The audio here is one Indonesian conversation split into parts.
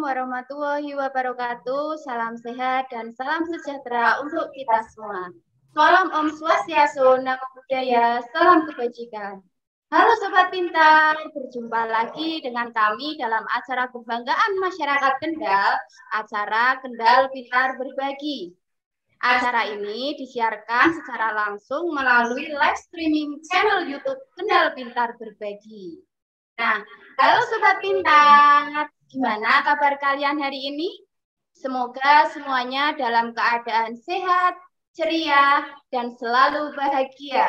warahmatullahi wabarakatuh. Salam sehat dan salam sejahtera untuk kita semua. Salam Om Swastiastu, Namo Buddhaya, salam kebajikan. Halo Sobat Pintar, berjumpa lagi dengan kami dalam acara kebanggaan masyarakat Kendal, acara Kendal Pintar Berbagi. Acara ini disiarkan secara langsung melalui live streaming channel YouTube Kendal Pintar Berbagi. Nah, halo Sobat Pintar, gimana kabar kalian hari ini? Semoga semuanya dalam keadaan sehat, ceria, dan selalu bahagia.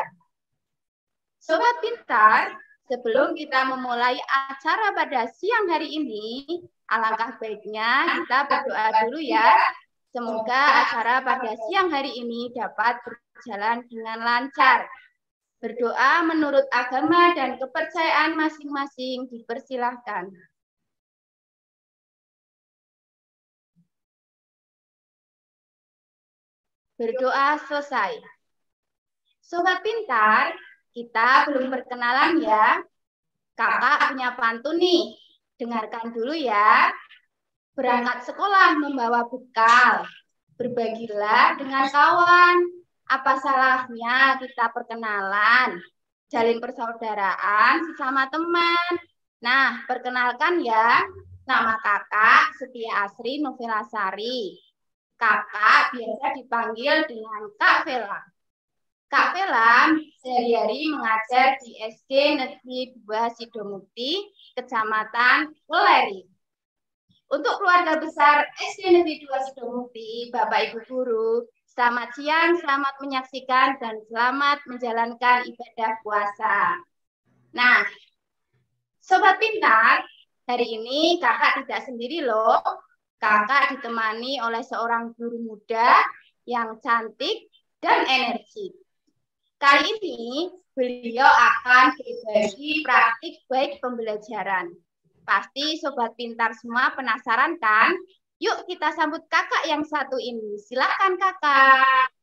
Sobat Pintar, sebelum kita memulai acara pada siang hari ini, alangkah baiknya kita berdoa dulu ya. Semoga acara pada siang hari ini dapat berjalan dengan lancar. Berdoa menurut agama dan kepercayaan masing-masing dipersilahkan. Berdoa selesai. Sobat Pintar, kita belum perkenalan ya. Kakak punya pantun nih. Dengarkan dulu ya. Berangkat sekolah membawa bekal. Berbagilah dengan kawan. Apa salahnya kita perkenalan? Jalin persaudaraan sesama teman. Nah, perkenalkan ya. Nama kakak Setia Asri Novelasari. Kakak biasa dipanggil dengan Kak Vela. Kak Vela sehari-hari mengajar di SD Negeri 2 Sidomukti, Kecamatan Weleri. Untuk keluarga besar SD Negeri 2 Sidomukti, Bapak Ibu Guru, selamat siang, selamat menyaksikan, dan selamat menjalankan ibadah puasa. Nah, Sobat Pintar, hari ini kakak tidak sendiri loh. Kakak ditemani oleh seorang guru muda yang cantik dan energik. Kali ini beliau akan berbagi praktik baik pembelajaran. Pasti Sobat Pintar semua penasaran kan? Yuk kita sambut kakak yang satu ini. Silakan kakak.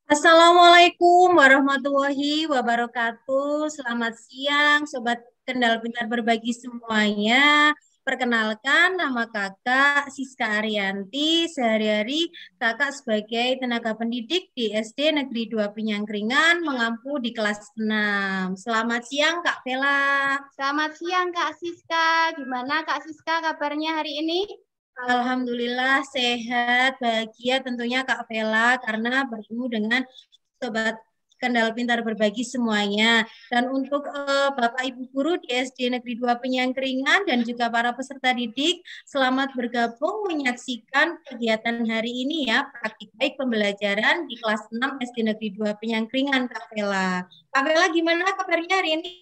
Assalamualaikum warahmatullahi wabarakatuh. Selamat siang Sobat Kendal Pintar Berbagi semuanya. Perkenalkan, nama kakak Siska Arianti. Sehari-hari kakak sebagai tenaga pendidik di SD Negeri 2 Penyangkringan mengampu di kelas 6. Selamat siang Kak Vela. Selamat siang Kak Siska. Gimana Kak Siska kabarnya hari ini? Alhamdulillah sehat, bahagia tentunya Kak Vela karena bertemu dengan Sobat Kendal Pintar Berbagi semuanya. Dan untuk Bapak Ibu Guru di SD Negeri 2 Penyangkringan dan juga para peserta didik, selamat bergabung menyaksikan kegiatan hari ini ya, praktik baik pembelajaran di kelas 6 SD Negeri 2 Penyangkringan Kak Vela. Kak Vela gimana kabarnya hari ini?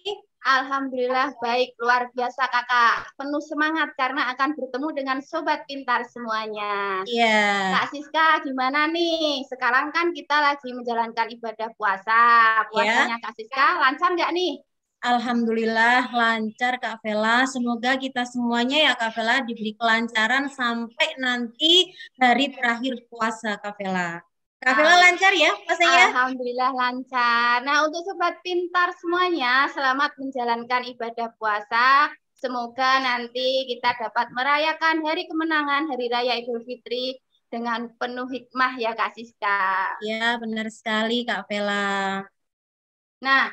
Alhamdulillah baik, luar biasa kakak. Penuh semangat karena akan bertemu dengan Sobat Pintar semuanya. Iya. Kak Siska gimana nih? Sekarang kan kita lagi menjalankan ibadah puasa. Puasanya Kak Siska lancar nggak nih? Alhamdulillah lancar Kak Vela. Semoga kita semuanya ya Kak Vela diberi kelancaran sampai nanti hari terakhir puasa Kak Vela. Kak Vela lancar ya puasanya? Alhamdulillah lancar. Nah, untuk Sobat Pintar semuanya, selamat menjalankan ibadah puasa. Semoga nanti kita dapat merayakan hari kemenangan, Hari Raya Idul Fitri dengan penuh hikmah ya Kak Siska. Ya, benar sekali Kak Vela. Nah,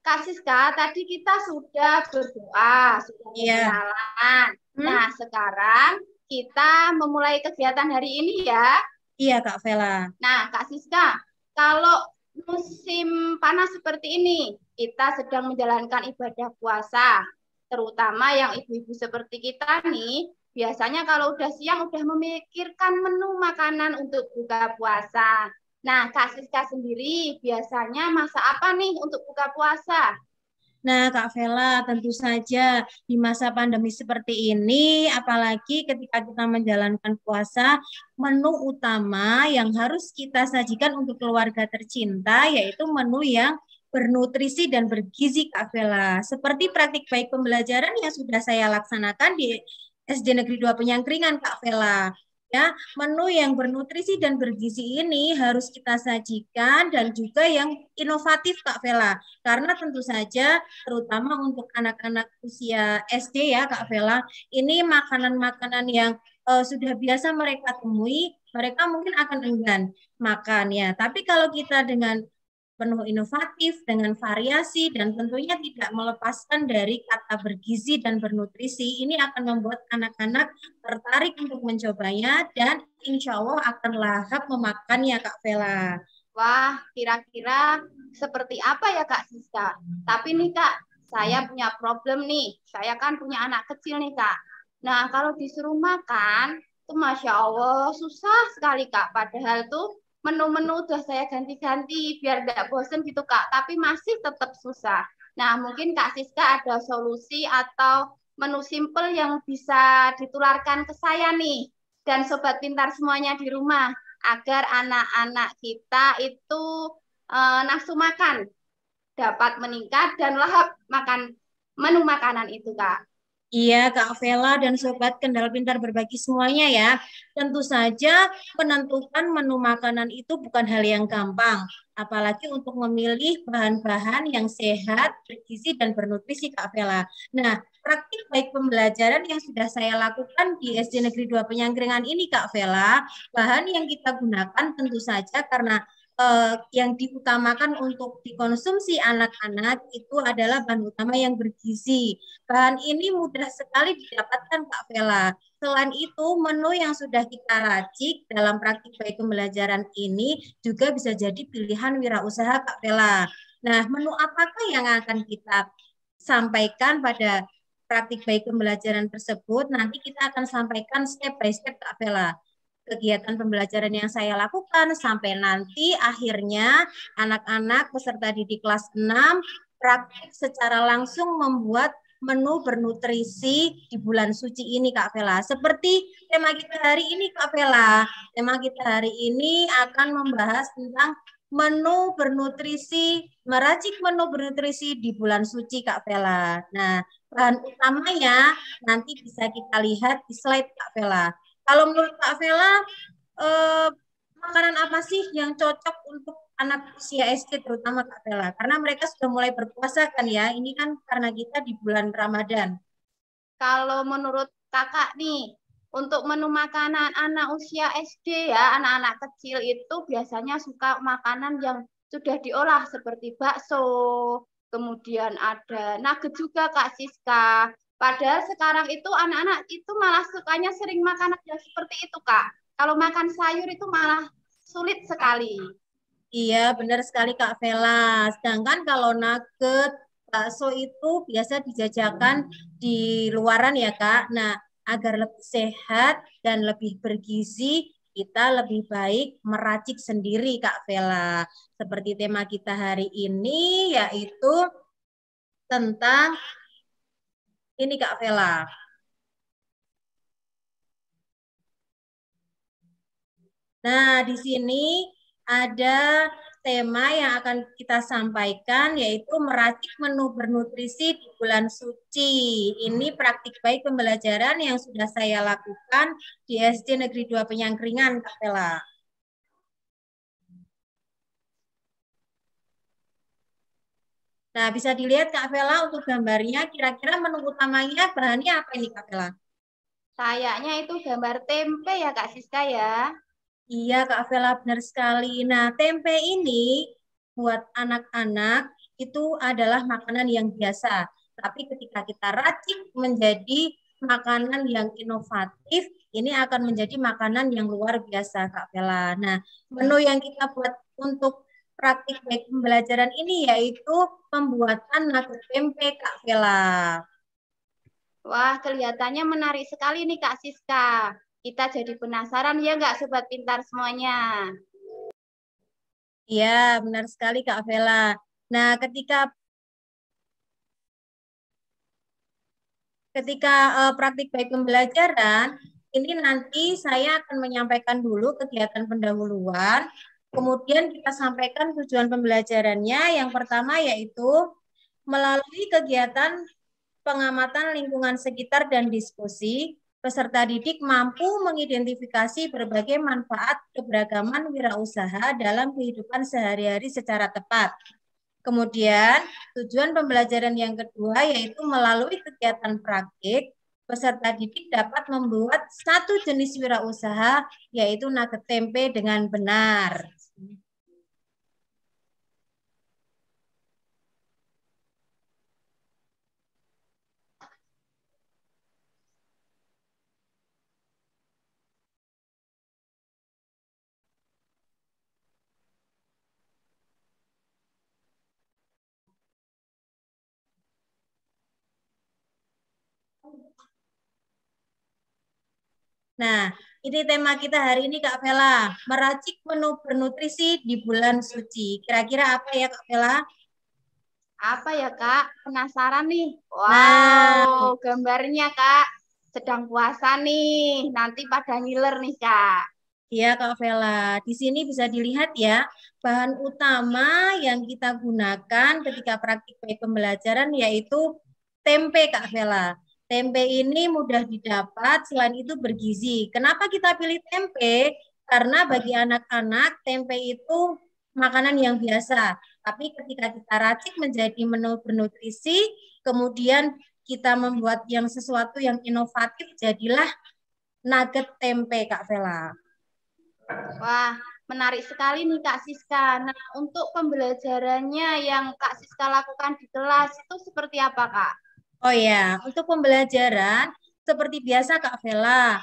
Kak Siska, tadi kita sudah berdoa, sudah berkenalan. Nah, sekarang kita memulai kegiatan hari ini ya. Iya Kak Vela. Nah Kak Siska, kalau musim panas seperti ini, kita sedang menjalankan ibadah puasa, terutama yang ibu-ibu seperti kita nih, biasanya kalau udah siang udah memikirkan menu makanan untuk buka puasa. Nah Kak Siska sendiri biasanya masak apa nih untuk buka puasa? Nah, Kak Vela, tentu saja di masa pandemi seperti ini, apalagi ketika kita menjalankan puasa, menu utama yang harus kita sajikan untuk keluarga tercinta, yaitu menu yang bernutrisi dan bergizi, Kak Vela. Seperti praktik baik pembelajaran yang sudah saya laksanakan di SD Negeri 2 Penyangkringan, Kak Vela. Ya, menu yang bernutrisi dan bergizi ini harus kita sajikan dan juga yang inovatif Kak Vela. Karena tentu saja terutama untuk anak-anak usia SD ya Kak Vela, ini makanan-makanan yang sudah biasa mereka temui, mereka mungkin akan enggan makan ya. Tapi kalau kita dengan penuh inovatif, dengan variasi, dan tentunya tidak melepaskan dari kata bergizi dan bernutrisi, ini akan membuat anak-anak tertarik untuk mencobanya, dan insya Allah akan lahap memakannya, Kak Vela. Wah, kira-kira seperti apa ya Kak Siska? Tapi nih Kak, saya punya problem nih. Saya kan punya anak kecil nih Kak. Nah, kalau disuruh makan, itu Masya Allah susah sekali Kak. Padahal tuh menu-menu udah saya ganti-ganti biar nggak bosen gitu Kak. Tapi masih tetap susah. Nah, mungkin Kak Siska ada solusi atau menu simple yang bisa ditularkan ke saya nih. Dan Sobat Pintar semuanya di rumah agar anak-anak kita itu nafsu makan dapat meningkat dan lahap makan menu makanan itu, Kak. Iya, Kak Vela dan Sobat Kendal Pintar Berbagi semuanya ya. Tentu saja menentukan menu makanan itu bukan hal yang gampang. Apalagi untuk memilih bahan-bahan yang sehat, bergizi, dan bernutrisi, Kak Vela. Nah, praktik baik pembelajaran yang sudah saya lakukan di SD Negeri 2 Penyangkringan ini, Kak Vela, bahan yang kita gunakan tentu saja karena yang diutamakan untuk dikonsumsi anak-anak itu adalah bahan utama yang bergizi. Bahan ini mudah sekali didapatkan, Kak Vela. Selain itu, menu yang sudah kita racik dalam praktik baik pembelajaran ini juga bisa jadi pilihan wirausaha, Kak Vela. Nah, menu apakah yang akan kita sampaikan pada praktik baik pembelajaran tersebut? Nanti kita akan sampaikan step by step, Kak Vela, kegiatan pembelajaran yang saya lakukan sampai nanti akhirnya anak-anak peserta didik kelas 6 praktik secara langsung membuat menu bernutrisi di bulan suci ini, Kak Vela. Seperti tema kita hari ini, Kak Vela. Tema kita hari ini akan membahas tentang menu bernutrisi, meracik menu bernutrisi di bulan suci, Kak Vela. Nah, bahan utamanya nanti bisa kita lihat di slide, Kak Vela. Kalau menurut Kak Vela, makanan apa sih yang cocok untuk anak usia SD terutama Kak Vela? Karena mereka sudah mulai berpuasa kan ya, ini kan karena kita di bulan Ramadan. Kalau menurut Kakak nih, untuk menu makanan anak usia SD ya, anak-anak kecil itu biasanya suka makanan yang sudah diolah seperti bakso, kemudian ada nugget juga Kak Siska. Padahal sekarang itu anak-anak itu malah sukanya sering makanan yang seperti itu, Kak. Kalau makan sayur itu malah sulit sekali. Iya, benar sekali Kak Vela. Sedangkan kalau nugget, bakso itu biasa dijajakan di luaran ya Kak. Nah, agar lebih sehat dan lebih bergizi, kita lebih baik meracik sendiri Kak Vela. Seperti tema kita hari ini yaitu tentang ini Kak Vela. Nah, di sini ada tema yang akan kita sampaikan yaitu meracik menu bernutrisi di bulan suci. Ini praktik baik pembelajaran yang sudah saya lakukan di SD Negeri 2 Penyangkringan, Kak Vela. Nah, bisa dilihat Kak Vela untuk gambarnya, kira-kira menu utamanya bahannya apa ini Kak Vela? Kayaknya itu gambar tempe ya Kak Siska ya. Iya, Kak Vela benar sekali. Nah, tempe ini buat anak-anak itu adalah makanan yang biasa. Tapi ketika kita racik menjadi makanan yang inovatif, ini akan menjadi makanan yang luar biasa, Kak Vela. Nah, menu yang kita buat untuk praktik baik pembelajaran ini yaitu pembuatan nugget tempe, Kak Vela. Wah, kelihatannya menarik sekali nih Kak Siska. Kita jadi penasaran ya nggak Sobat Pintar semuanya? Iya, benar sekali Kak Vela. Nah, ketika praktik baik pembelajaran, ini nanti saya akan menyampaikan dulu kegiatan pendahuluan, kemudian kita sampaikan tujuan pembelajarannya. Yang pertama yaitu melalui kegiatan pengamatan lingkungan sekitar dan diskusi, peserta didik mampu mengidentifikasi berbagai manfaat keberagaman wirausaha dalam kehidupan sehari-hari secara tepat. Kemudian, tujuan pembelajaran yang kedua yaitu melalui kegiatan praktik, peserta didik dapat membuat satu jenis wirausaha, yaitu nugget tempe dengan benar. Nah, ini tema kita hari ini Kak Vela, meracik menu bernutrisi di bulan suci. Kira-kira apa ya Kak Vela? Apa ya Kak? Penasaran nih. Nah, Wow, gambarnya Kak. Sedang puasa nih. Nanti pada ngiler nih Kak. iya Kak Vela, di sini bisa dilihat ya, bahan utama yang kita gunakan ketika praktik baik pembelajaran yaitu tempe Kak Vela. Tempe ini mudah didapat, selain itu bergizi. Kenapa kita pilih tempe? Karena bagi anak-anak, tempe itu makanan yang biasa. Tapi ketika kita racik menjadi menu bernutrisi, kemudian kita membuat yang sesuatu yang inovatif, jadilah nugget tempe Kak Vela. Wah, menarik sekali nih Kak Siska. Nah, untuk pembelajarannya yang Kak Siska lakukan di kelas itu seperti apa Kak? Oh ya, untuk pembelajaran seperti biasa Kak Vela,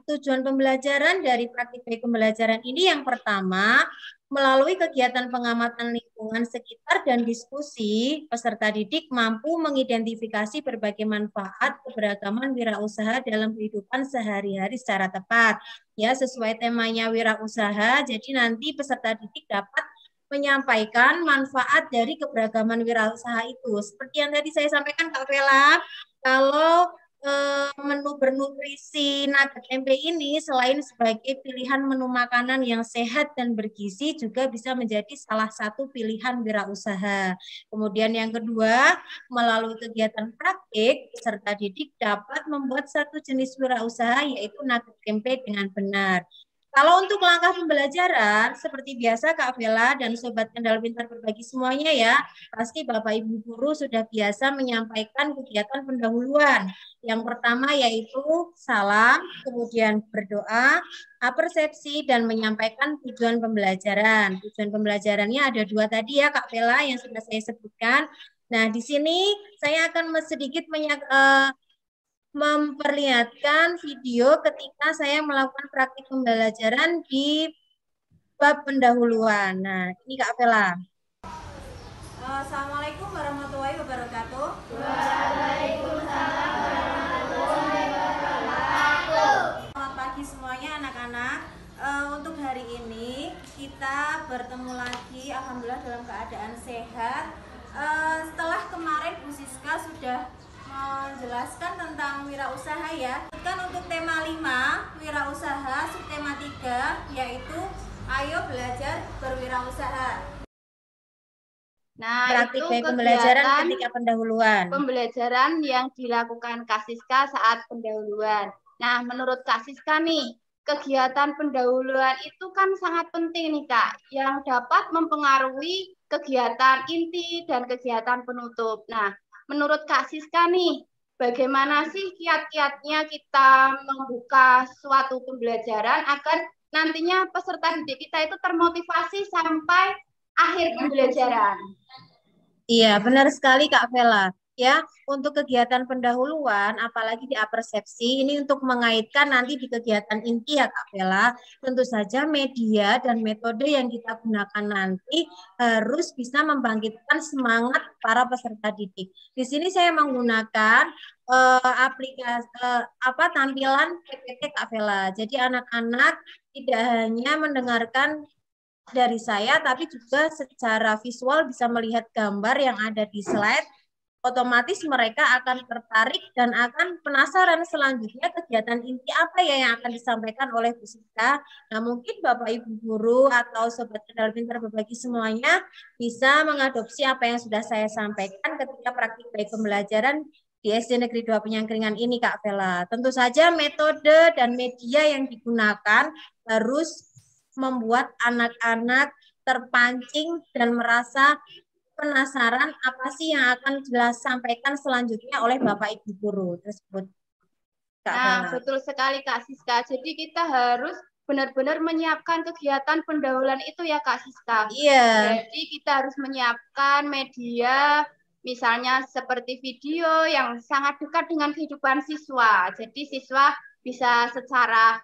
tujuan pembelajaran dari praktik baik pembelajaran ini yang pertama, melalui kegiatan pengamatan lingkungan sekitar dan diskusi, peserta didik mampu mengidentifikasi berbagai manfaat keberagaman wirausaha dalam kehidupan sehari-hari secara tepat. Ya, sesuai temanya wirausaha, jadi nanti peserta didik dapat menyampaikan manfaat dari keberagaman wirausaha itu. Seperti yang tadi saya sampaikan Kak Vela, kalau menu bernutrisi nugget tempe ini selain sebagai pilihan menu makanan yang sehat dan bergizi juga bisa menjadi salah satu pilihan wirausaha. Kemudian yang kedua, melalui kegiatan praktik, peserta didik dapat membuat satu jenis wirausaha yaitu nugget tempe dengan benar. Kalau untuk langkah pembelajaran, seperti biasa Kak Vela dan Sobat Kendal Pintar Berbagi semuanya ya, pasti Bapak Ibu Guru sudah biasa menyampaikan kegiatan pendahuluan. Yang pertama yaitu salam, kemudian berdoa, persepsi, dan menyampaikan tujuan pembelajaran. Tujuan pembelajarannya ada dua tadi ya Kak Vela yang sudah saya sebutkan. Nah, di sini saya akan sedikit memperlihatkan video ketika saya melakukan praktik pembelajaran di bab pendahuluan. Nah, ini Kak Vela. Assalamualaikum warahmatullahi wabarakatuh. Waalaikumsalam warahmatullahi wabarakatuh. Selamat pagi semuanya anak-anak. Untuk hari ini kita bertemu lagi, alhamdulillah dalam keadaan sehat. Setelah kemarin Bu Siska sudah menjelaskan tentang wirausaha ya. Kan untuk tema 5 wirausaha, subtema 3 yaitu ayo belajar berwirausaha. Nah, Praktik itu baik pembelajaran kegiatan ketika pendahuluan. pembelajaran yang dilakukan Kak Siska saat pendahuluan. Nah, menurut Kak Siska nih, kegiatan pendahuluan itu kan sangat penting nih Kak, yang dapat mempengaruhi kegiatan inti dan kegiatan penutup. Nah, menurut Kak Siska nih, bagaimana sih kiat-kiatnya kita membuka suatu pembelajaran agar nantinya peserta didik kita itu termotivasi sampai akhir pembelajaran? Iya, benar sekali Kak Vela. Ya, untuk kegiatan pendahuluan, apalagi di apersepsi, ini untuk mengaitkan nanti di kegiatan inti ya Kak Vela. Tentu saja media dan metode yang kita gunakan nanti harus bisa membangkitkan semangat para peserta didik. Di sini saya menggunakan aplikasi tampilan PPT Kak Vela. Jadi anak-anak tidak hanya mendengarkan dari saya, tapi juga secara visual bisa melihat gambar yang ada di slide, otomatis mereka akan tertarik dan akan penasaran selanjutnya kegiatan inti apa ya yang akan disampaikan oleh Bu Siska. Nah, mungkin Bapak Ibu Guru atau Sobat Kendal Pintar Berbagi semuanya bisa mengadopsi apa yang sudah saya sampaikan ketika praktik baik pembelajaran di SD Negeri 2 Penyangkringan ini Kak Vela. Tentu saja metode dan media yang digunakan harus membuat anak-anak terpancing dan merasa penasaran apa sih yang akan disampaikan selanjutnya oleh Bapak Ibu guru tersebut, Kak Nah, Bella. betul sekali Kak Siska. Jadi kita harus benar-benar menyiapkan kegiatan pendahuluan itu ya Kak Siska. Iya. Jadi kita harus menyiapkan media, misalnya seperti video yang sangat dekat dengan kehidupan siswa. Jadi siswa bisa secara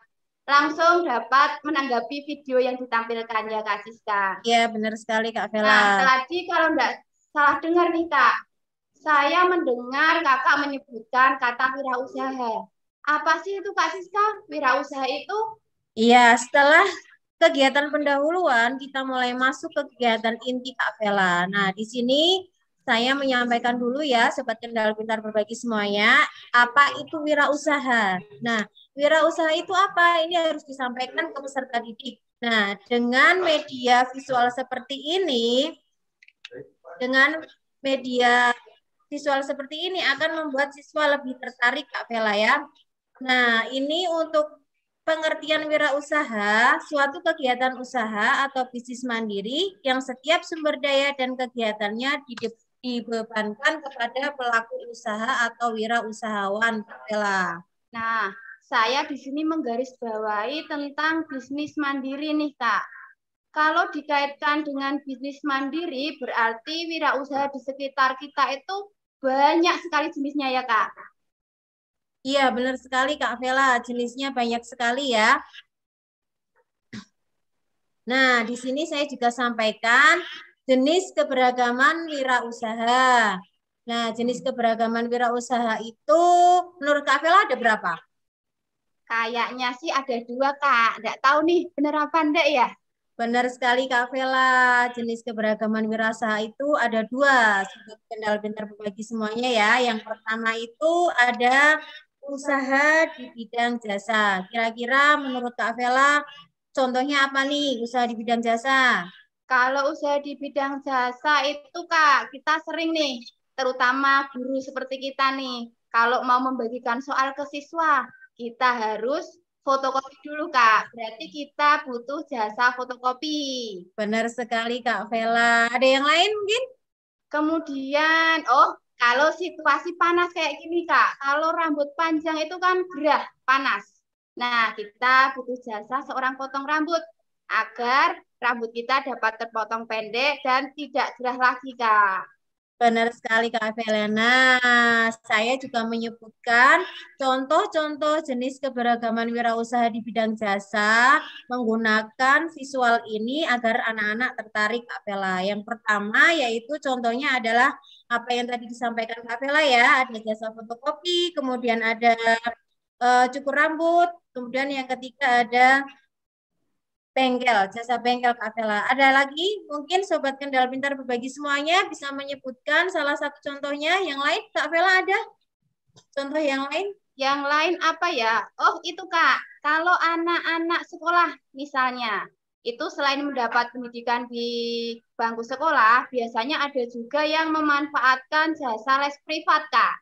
langsung dapat menanggapi video yang ditampilkan ya Kak Siska. Iya, benar sekali Kak Vela. Nah, tadi kalau enggak salah dengar nih Kak, saya mendengar Kakak menyebutkan kata wirausaha. Apa sih itu Kak Siska? Wirausaha itu? Iya, setelah kegiatan pendahuluan, kita mulai masuk ke kegiatan inti Kak Vela. Nah, di sini saya menyampaikan dulu ya, Sobat Kendal Pintar Berbagi semuanya, apa itu wirausaha. Nah, wirausaha itu apa? Ini harus disampaikan ke peserta didik. Nah, dengan media visual seperti ini, akan membuat siswa lebih tertarik Kak Vela ya. Nah, ini untuk pengertian wirausaha, suatu kegiatan usaha atau bisnis mandiri yang setiap sumber daya dan kegiatannya dibebankan kepada pelaku usaha atau wirausahawan, Kak Vela. Nah, saya di sini menggarisbawahi tentang bisnis mandiri nih, Kak. Kalau dikaitkan dengan bisnis mandiri, berarti wirausaha di sekitar kita itu banyak sekali jenisnya ya, Kak. Iya, benar sekali Kak Vela. Jenisnya banyak sekali ya. Nah, di sini saya juga sampaikan jenis keberagaman wirausaha. Nah, jenis keberagaman wirausaha itu menurut Kak Vela ada berapa? Kayaknya sih ada 2, Kak. Nggak tahu nih, bener apa enggak ya? Benar sekali Kak Vela. Jenis keberagaman wirausaha itu ada 2. Sobat Kendal Pintar Berbagi semuanya ya. Yang pertama itu ada usaha di bidang jasa. Kira-kira menurut Kak Vela, contohnya apa nih usaha di bidang jasa? Kalau usaha di bidang jasa itu Kak, kita sering nih, terutama guru seperti kita nih, kalau mau membagikan soal ke siswa, kita harus fotokopi dulu Kak. Berarti kita butuh jasa fotokopi. Benar sekali Kak Vela. Ada yang lain mungkin? Kemudian, kalau situasi panas kayak gini Kak, kalau rambut panjang itu kan gerah, panas. Nah, kita butuh jasa seorang potong rambut agar rambut kita dapat terpotong pendek dan tidak gerah lagi, Kak. Benar sekali Kak Velena. Saya juga menyebutkan contoh-contoh jenis keberagaman wirausaha di bidang jasa menggunakan visual ini agar anak-anak tertarik Kak Vela. Yang pertama yaitu contohnya adalah apa yang tadi disampaikan Kak Vela ya, ada jasa fotokopi, kemudian ada cukur rambut, kemudian yang ketiga ada bengkel, jasa bengkel Kak Vela. Ada lagi mungkin Sobat Kendal Pintar Berbagi semuanya bisa menyebutkan salah satu contohnya. Yang lain Kak Vela ada contoh yang lain? Yang lain apa ya? Oh itu Kak, kalau anak-anak sekolah misalnya, itu selain mendapat pendidikan di bangku sekolah, biasanya ada juga yang memanfaatkan jasa les privat Kak.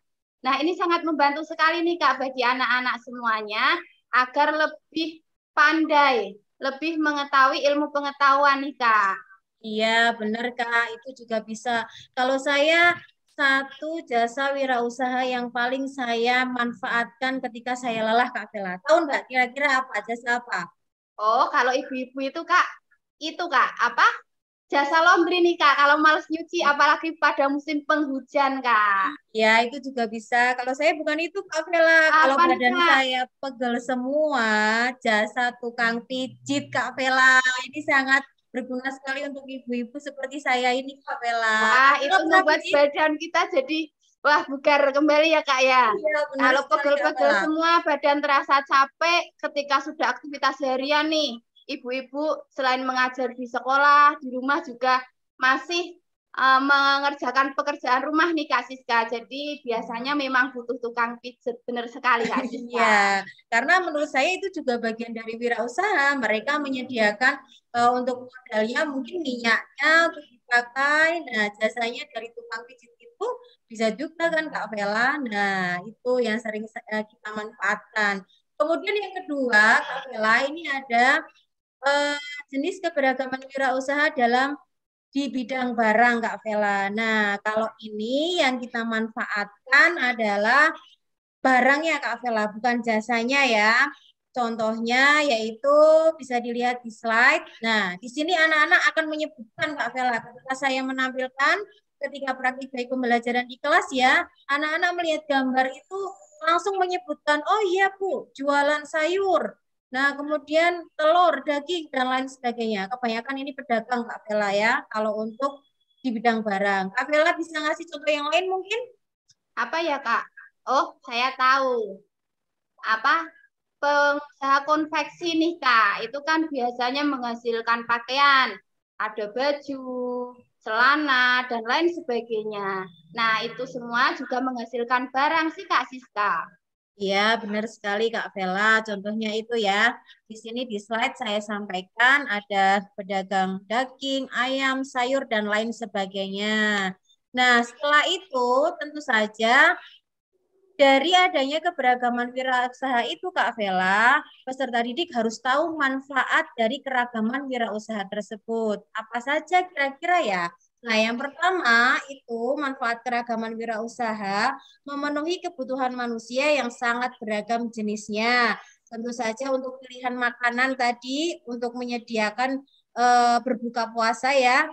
Nah ini sangat membantu sekali nih Kak bagi anak-anak semuanya agar lebih pandai, lebih mengetahui ilmu pengetahuan nih Kak. Iya benar Kak, itu juga bisa. Kalau saya satu jasa wirausaha yang paling saya manfaatkan ketika saya lelah Kak Vela. Tahu nggak kira-kira apa? Jasa apa? Oh kalau ibu-ibu itu Kak, apa? Jasa laundry nih Kak, kalau males nyuci apalagi pada musim penghujan Kak. Ya itu juga bisa. Kalau saya bukan itu Kak Vela. Kalau Apa badan Kak? saya pegel semua, jasa tukang pijit Kak Vela. Ini sangat berguna sekali untuk ibu-ibu seperti saya ini Kak Vela. Wah itu membuat badan kita jadi bugar kembali ya Kak ya. Iya, kalau pegel-pegel semua badan terasa capek ketika sudah aktivitas harian nih. Ibu-ibu selain mengajar di sekolah, di rumah juga masih mengerjakan pekerjaan rumah nih Kak Siska. Jadi biasanya memang butuh tukang pijet, benar sekali Kak Siska. Iya, karena menurut saya itu juga bagian dari wirausaha. Mereka menyediakan untuk modalnya mungkin minyaknya untuk dipakai. Nah, jasanya dari tukang pijit itu bisa juga kan Kak Vela. Nah, itu yang sering kita manfaatkan. Kemudian yang kedua, Kak Vela, ini ada jenis keberagaman wirausaha dalam di bidang barang Kak Vela. Nah, kalau ini yang kita manfaatkan adalah barangnya Kak Vela, bukan jasanya ya. Contohnya yaitu bisa dilihat di slide. Nah, di sini anak-anak akan menyebutkan Kak Vela ketika saya menampilkan ketika praktik baik pembelajaran di kelas ya, anak-anak melihat gambar itu langsung menyebutkan, oh iya Bu, jualan sayur. Nah, kemudian telur, daging, dan lain sebagainya. Kebanyakan ini pedagang Kak Vela ya, kalau untuk di bidang barang. Kak Vela bisa ngasih contoh yang lain mungkin? Apa ya, Kak? Oh, saya tahu. Apa? Pengusaha konveksi nih, Kak. Itu kan biasanya menghasilkan pakaian. Ada baju, celana, dan lain sebagainya. Nah, itu semua juga menghasilkan barang sih, Kak Siska. Iya, benar sekali Kak Vela. Contohnya itu ya. Di sini di slide saya sampaikan ada pedagang daging, ayam, sayur, dan lain sebagainya. Nah, setelah itu tentu saja dari adanya keberagaman wirausaha itu Kak Vela, peserta didik harus tahu manfaat dari keragaman wirausaha tersebut. Apa saja kira-kira ya? Nah, yang pertama itu manfaat keragaman wirausaha memenuhi kebutuhan manusia yang sangat beragam jenisnya. Tentu saja untuk pilihan makanan tadi untuk menyediakan berbuka puasa ya.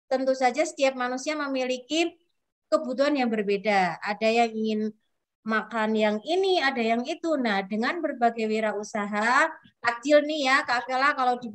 Tentu saja setiap manusia memiliki kebutuhan yang berbeda. Ada yang ingin makan yang ini, ada yang itu. Nah, dengan berbagai wirausaha, takjil nih ya, Kak Vela, kalau di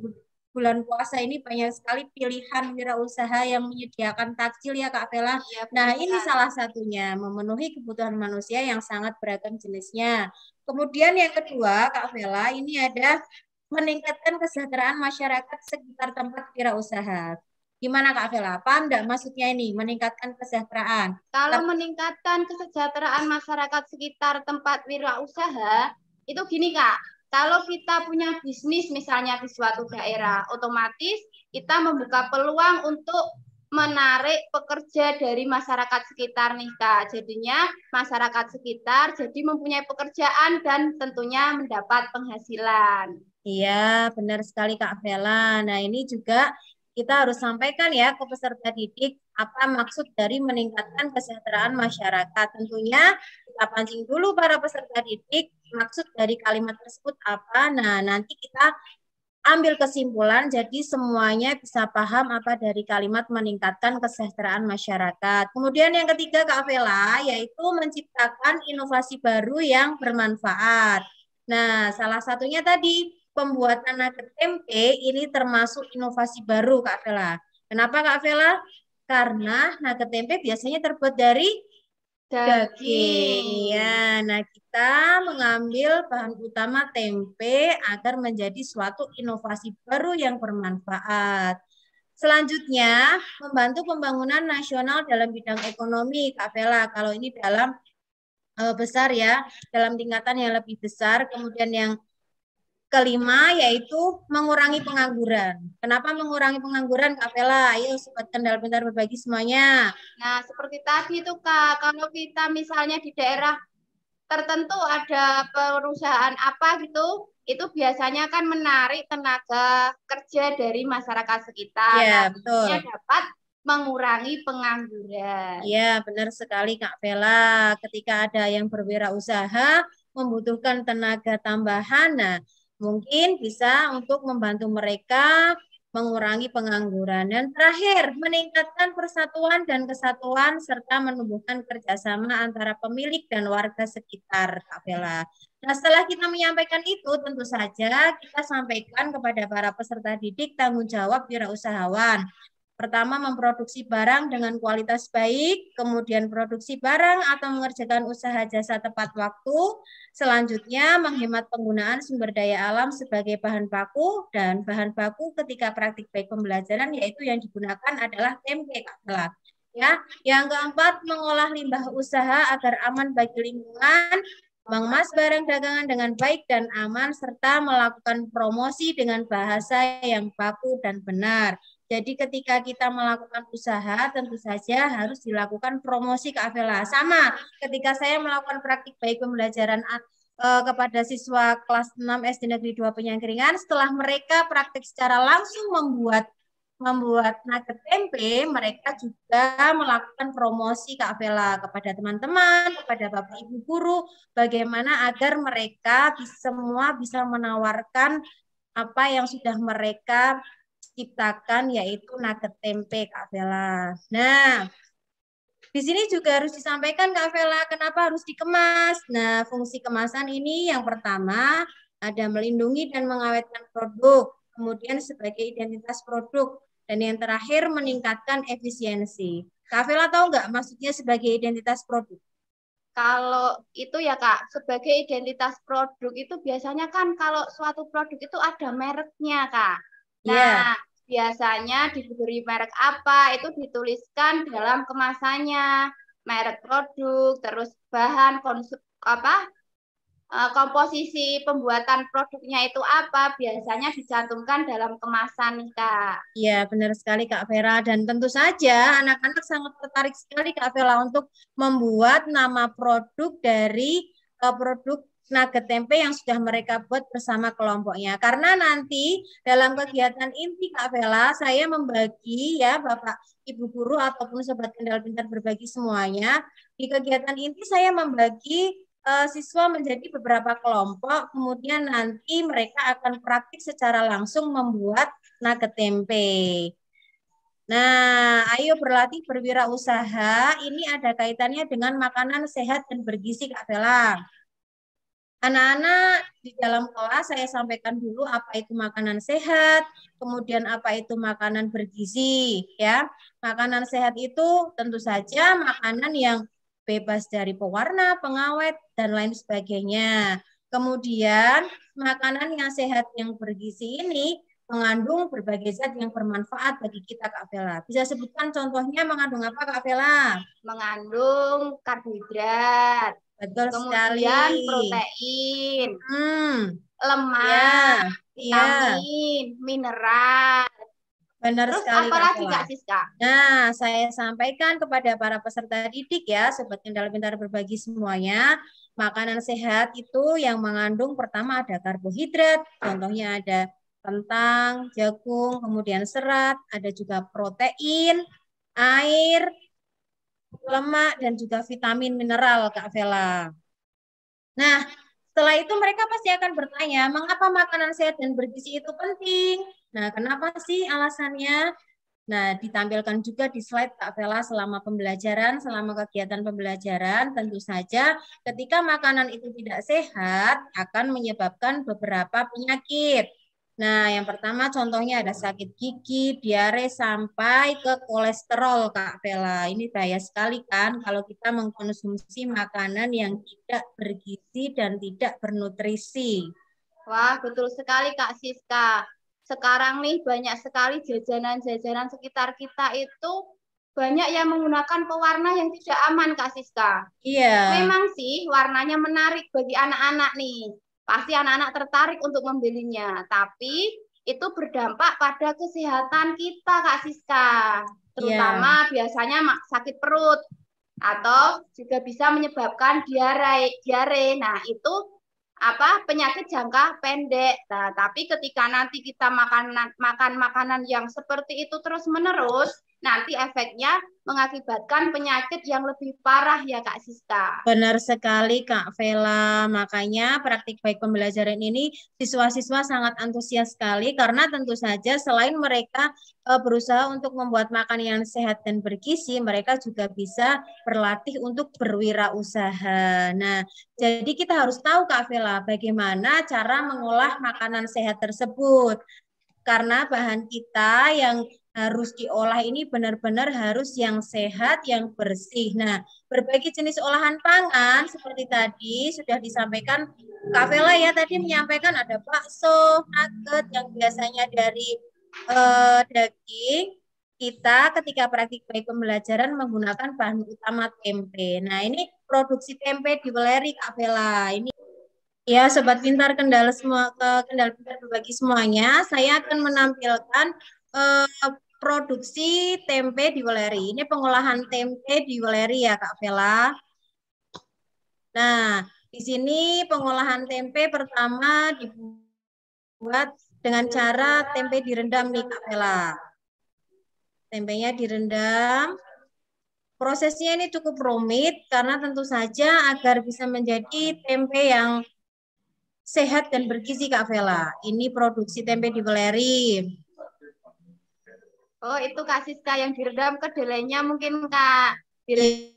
bulan puasa ini banyak sekali pilihan wirausaha yang menyediakan takjil ya, Kak Vela. Iya, Nah, benar. ini salah satunya, memenuhi kebutuhan manusia yang sangat beragam jenisnya. Kemudian yang kedua, Kak Vela, ini ada meningkatkan kesejahteraan masyarakat sekitar tempat wirausaha. Gimana Kak Vela? Paham enggak maksudnya ini, meningkatkan kesejahteraan? Kalau meningkatkan kesejahteraan masyarakat sekitar tempat wirausaha, itu gini Kak, kalau kita punya bisnis misalnya di suatu daerah, otomatis kita membuka peluang untuk menarik pekerja dari masyarakat sekitar nih Kak. Jadinya masyarakat sekitar jadi mempunyai pekerjaan dan tentunya mendapat penghasilan. Iya, benar sekali Kak Vela. Nah, ini juga kita harus sampaikan ya ke peserta didik apa maksud dari meningkatkan kesejahteraan masyarakat. Tentunya kita pancing dulu para peserta didik maksud dari kalimat tersebut apa. Nah, nanti kita ambil kesimpulan jadi semuanya bisa paham apa dari kalimat meningkatkan kesejahteraan masyarakat. Kemudian yang ketiga Kak Vela yaitu menciptakan inovasi baru yang bermanfaat. Nah, salah satunya tadi pembuatan nugget tempe ini termasuk inovasi baru Kak Vela. Kenapa Kak Vela? Karena nugget tempe biasanya terbuat dari daging. Ya, nah kita mengambil bahan utama tempe agar menjadi suatu inovasi baru yang bermanfaat. Selanjutnya, membantu pembangunan nasional dalam bidang ekonomi, Kak Vela. Kalau ini dalam besar ya, dalam tingkatan yang lebih besar. Kemudian yang kelima yaitu mengurangi pengangguran. Kenapa mengurangi pengangguran Kak Vela? Ayo Sobat Kendal Pintar berbagi semuanya. Nah, seperti tadi itu Kak, kalau kita misalnya di daerah tertentu ada perusahaan apa gitu, itu biasanya kan menarik tenaga kerja dari masyarakat sekitar. Ya, nah, betul. Dapat mengurangi pengangguran. Ya, benar sekali Kak Vela. Ketika ada yang berwirausaha, membutuhkan tenaga tambahan, nah mungkin bisa untuk membantu mereka mengurangi pengangguran. Dan terakhir, meningkatkan persatuan dan kesatuan serta menumbuhkan kerjasama antara pemilik dan warga sekitar, Kak Vela. Nah, setelah kita menyampaikan itu, tentu saja kita sampaikan kepada para peserta didik tanggung jawab wirausahawan. Pertama, memproduksi barang dengan kualitas baik, kemudian produksi barang atau mengerjakan usaha jasa tepat waktu, selanjutnya menghemat penggunaan sumber daya alam sebagai bahan baku, dan bahan baku ketika praktik baik pembelajaran yaitu yang digunakan adalah tempe, Kak Vela. Ya, yang keempat, mengolah limbah usaha agar aman bagi lingkungan, mengemas barang dagangan dengan baik dan aman, serta melakukan promosi dengan bahasa yang baku dan benar. Jadi ketika kita melakukan usaha, tentu saja harus dilakukan promosi Kak Vela. Sama ketika saya melakukan praktik baik pembelajaran kepada siswa kelas 6 SD Negeri 2 Penyangkringan, setelah mereka praktik secara langsung membuat membuat nugget tempe, mereka juga melakukan promosi Kak Vela kepada teman-teman, kepada Bapak Ibu guru, bagaimana agar mereka semua bisa menawarkan apa yang sudah mereka ciptakan, yaitu nugget tempe Kak Vela. Nah, di sini juga harus disampaikan Kak Vela, kenapa harus dikemas. Nah, fungsi kemasan ini yang pertama ada melindungi dan mengawetkan produk, kemudian sebagai identitas produk, dan yang terakhir meningkatkan efisiensi. Kak Vela tahu nggak maksudnya sebagai identitas produk? Kalau itu ya Kak, sebagai identitas produk itu biasanya kan kalau suatu produk itu ada mereknya Kak. Iya. Nah, biasanya diberi merek apa itu dituliskan dalam kemasannya, merek produk, terus bahan komposisi pembuatan produknya itu apa, biasanya dicantumkan dalam kemasan nih Kak. Iya, benar sekali Kak Vera. Dan tentu saja anak-anak sangat tertarik sekali Kak Vera untuk membuat nama produk dari produk nugget tempe yang sudah mereka buat bersama kelompoknya. Karena nanti dalam kegiatan inti Kak Vera, saya membagi ya Bapak Ibu guru ataupun Sobat Kendal Pintar berbagi semuanya. Di kegiatan inti saya membagi siswa menjadi beberapa kelompok, kemudian nanti mereka akan praktik secara langsung membuat nugget tempe. Nah, ayo berlatih berwirausaha. Ini ada kaitannya dengan makanan sehat dan bergizi, Kak Bella. Anak-anak di dalam kelas saya sampaikan dulu apa itu makanan sehat, kemudian apa itu makanan bergizi, ya. Makanan sehat itu tentu saja makanan yang bebas dari pewarna, pengawet, dan lain sebagainya. Kemudian makanan yang sehat yang bergizi ini mengandung berbagai zat yang bermanfaat bagi kita, Kak Vela. Bisa sebutkan contohnya mengandung apa, Kak Vela? Mengandung karbohidrat, Betul kemudian sekali. protein, Ya, lemak, ya. vitamin, mineral. Benar Terus sekali, apa Kak lagi Vela. Kak Siska? Nah, saya sampaikan kepada para peserta didik ya, Sobat Kendal Pintar berbagi semuanya. Makanan sehat itu yang mengandung pertama ada karbohidrat, contohnya ada kentang, jagung, kemudian serat, ada juga protein, air, lemak, dan juga vitamin mineral, Kak Vela. Nah, setelah itu mereka pasti akan bertanya, mengapa makanan sehat dan bergizi itu penting? Nah, kenapa sih alasannya? Nah, ditampilkan juga di slide Kak Vela selama pembelajaran, selama kegiatan pembelajaran, tentu saja ketika makanan itu tidak sehat akan menyebabkan beberapa penyakit. Nah, yang pertama contohnya ada sakit gigi, diare, sampai ke kolesterol Kak Vela. Ini bahaya sekali kan kalau kita mengkonsumsi makanan yang tidak bergizi dan tidak bernutrisi. Wah, betul sekali Kak Siska. Sekarang nih banyak sekali jajanan-jajanan sekitar kita itu banyak yang menggunakan pewarna yang tidak aman Kak Siska. Iya. Memang sih warnanya menarik bagi anak-anak nih. Pasti anak-anak tertarik untuk membelinya. Tapi itu berdampak pada kesehatan kita Kak Siska. Terutama biasanya sakit perut. Atau juga bisa menyebabkan diare. Nah, itu penyakit jangka pendek. Nah, tapi ketika nanti kita makan makanan yang seperti itu terus-menerus, nanti efeknya mengakibatkan penyakit yang lebih parah ya Kak Siska. Benar sekali Kak Vela, makanya praktik baik pembelajaran ini siswa-siswa sangat antusias sekali karena tentu saja selain mereka berusaha untuk membuat makanan yang sehat dan bergizi, mereka juga bisa berlatih untuk berwirausaha. Nah, jadi kita harus tahu Kak Vela bagaimana cara mengolah makanan sehat tersebut. Karena bahan kita yang harus diolah ini benar-benar harus yang sehat, yang bersih. Nah, berbagai jenis olahan pangan seperti tadi sudah disampaikan Kak Vela ya, tadi menyampaikan ada bakso, nugget yang biasanya dari daging. Kita ketika praktik baik pembelajaran menggunakan bahan utama tempe. Nah, ini produksi tempe di Weleri Kak Vela. Ini ya, Sobat Pintar Kendal semua Kendal Pintar berbagi semuanya. Saya akan menampilkan produksi tempe di Weleri. Ini pengolahan tempe di Weleri ya, Kak Vela. Nah, di sini pengolahan tempe pertama dibuat dengan cara tempe direndam nih, Kak Vela. Tempenya direndam. Prosesnya ini cukup rumit karena tentu saja agar bisa menjadi tempe yang sehat dan bergizi Kak Vela. Ini produksi tempe di Weleri. Oh, itu Kak Siska yang direndam kedelainya mungkin Kak. Direndam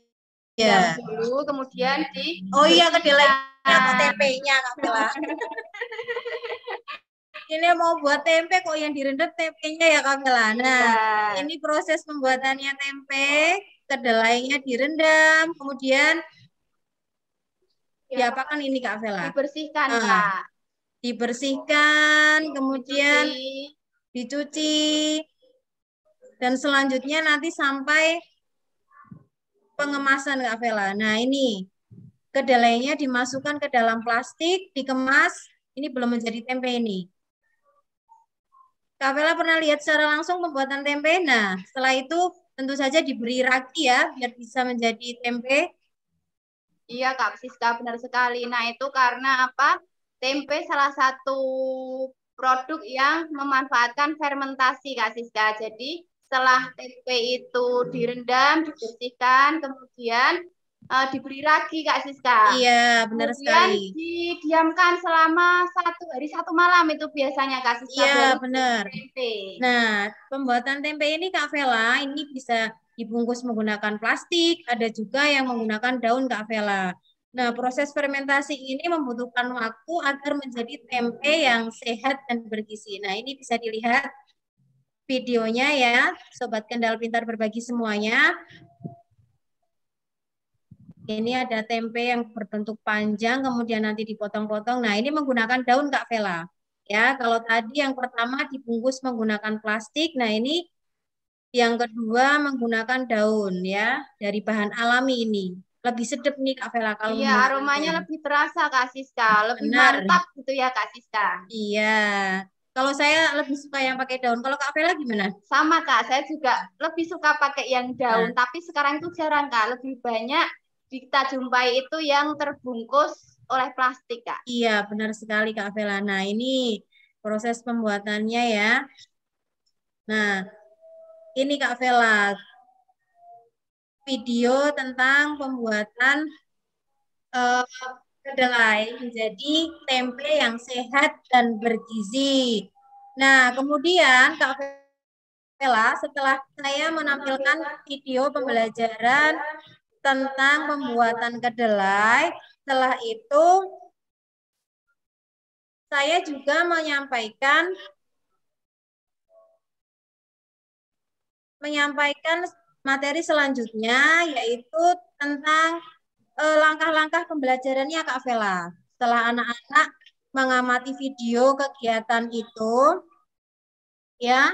Iya. dulu, kemudian di... Oh iya, kedelainya atau tempenya Kak Vela. Ini mau buat tempe kok yang direndam tempenya ya Kak Vela. Nah, ini proses pembuatannya tempe. Kedelainya direndam, kemudian diapakan ini Kak Vela? Dibersihkan Kak. Dibersihkan, kemudian dicuci, dan selanjutnya nanti sampai pengemasan Kak Vela. Nah ini kedelainya dimasukkan ke dalam plastik, dikemas. Ini belum menjadi tempe ini. Kak Vela pernah lihat secara langsung pembuatan tempe? Nah setelah itu tentu saja diberi ragi ya, biar bisa menjadi tempe. Iya Kak Siska, benar sekali. Nah itu karena apa? Tempe salah satu produk yang memanfaatkan fermentasi Kak Siska. Jadi setelah tempe itu direndam, dibersihkan, kemudian diberi ragi Kak Siska. Iya, benar kemudian sekali. Didiamkan selama 1 hari 1 malam itu biasanya Kak Siska. Iya, benar. Nah, pembuatan tempe ini Kak Vela, ini bisa dibungkus menggunakan plastik, ada juga yang menggunakan daun Kak Vela. Nah, proses fermentasi ini membutuhkan waktu agar menjadi tempe yang sehat dan bergizi. Nah, ini bisa dilihat videonya ya, Sobat Kendal Pintar Berbagi semuanya. Ini ada tempe yang berbentuk panjang, kemudian nanti dipotong-potong. Nah, ini menggunakan daun Kak Vela. Ya, kalau tadi yang pertama dibungkus menggunakan plastik, nah ini yang kedua menggunakan daun ya, dari bahan alami ini. Lebih sedap nih Kak Vela kalau iya, aromanya lebih terasa Kak Siska, lebih mantap gitu ya Kak Siska. Iya. Kalau saya lebih suka yang pakai daun. Kalau Kak Vela gimana? Sama Kak, saya juga lebih suka pakai yang daun, tapi sekarang itu jarang Kak, lebih banyak kita jumpai itu yang terbungkus oleh plastik Kak. Iya, benar sekali Kak Vela. Nah, ini proses pembuatannya ya. Nah, ini Kak Vela, video tentang pembuatan kedelai menjadi tempe yang sehat dan bergizi. Nah, kemudian Kak Vela, setelah saya menampilkan video pembelajaran tentang pembuatan kedelai, setelah itu saya juga menyampaikan materi selanjutnya, yaitu tentang langkah-langkah pembelajarannya Kak Vela. Setelah anak-anak mengamati video kegiatan itu, ya,